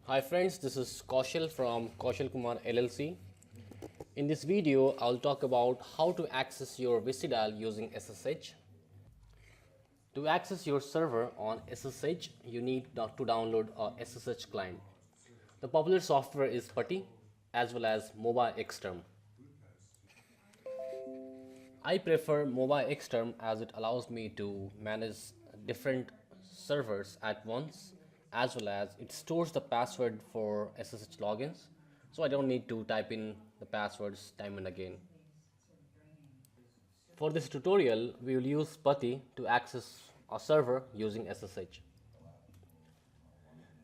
Hi friends, this is Kaushal from Kaushal Kumar LLC. In this video, I'll talk about how to access your VICIdial using SSH. To access your server on SSH, you need to download a SSH client. The popular software is Putty as well as Mobile Xterm. I prefer Mobile Xterm as it allows me to manage different servers at once, as well as it stores the password for SSH logins, so I don't need to type in the passwords time and again. For this tutorial, we will use Putty to access a server using SSH.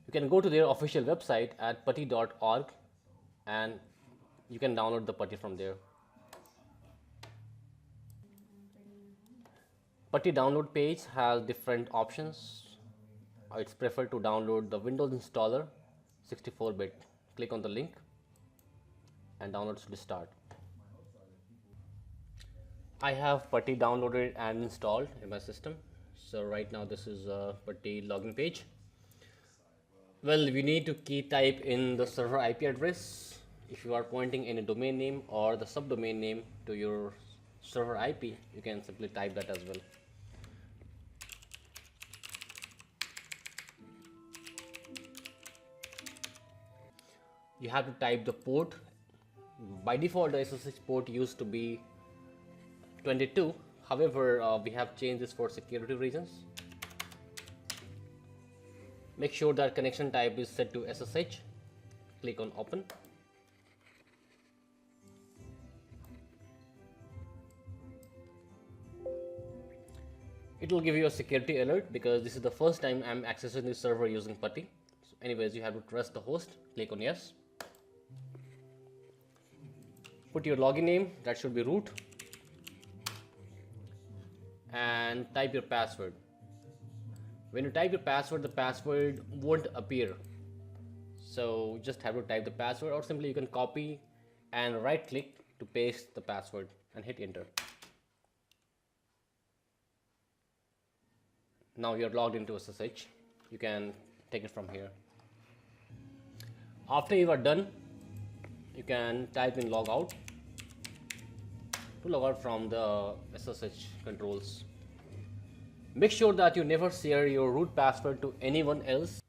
You can go to their official website at putty.org and you can download the Putty from there. Putty download page has different options. It's preferred to download the Windows installer 64-bit. Click on the link and downloads will start. I have Putty downloaded and installed in my system. So right now this is a Putty login page. Well, we need to key type in the server IP address. If you are pointing in a domain name or the subdomain name to your server IP, you can simply type that as well. You have to type the port. By default, the SSH port used to be 22. However, we have changed this for security reasons. Make sure that connection type is set to SSH. Click on open. It will give you a security alert because this is the first time I'm accessing this server using Putty. So anyways, you have to trust the host. Click on yes. Put your login name, that should be root, and type your password. When you type your password, the password won't appear. So just have to type the password, or simply you can copy and right click to paste the password and hit enter. Now you're logged into SSH. You can take it from here. After you are done, you can type in logout to log out from the SSH controls. Make sure that you never share your root password to anyone else.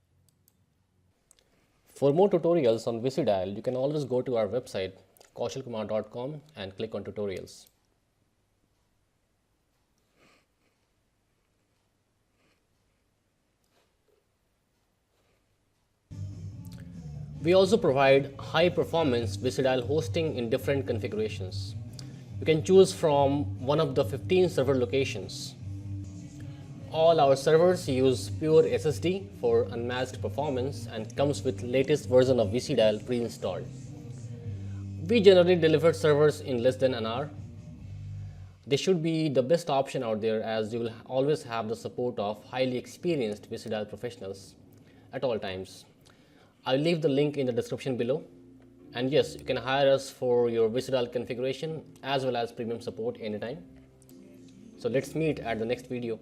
For more tutorials on VICIdial, you can always go to our website kaushalkumar.com and click on tutorials. We also provide high performance VICIdial hosting in different configurations. You can choose from one of the 15 server locations. All our servers use pure SSD for unmatched performance and comes with latest version of VICIdial pre-installed. We generally deliver servers in less than an hour. They should be the best option out there, as you will always have the support of highly experienced VICIdial professionals at all times. I'll leave the link in the description below. And yes, you can hire us for your VICIdial configuration as well as premium support anytime. So let's meet at the next video.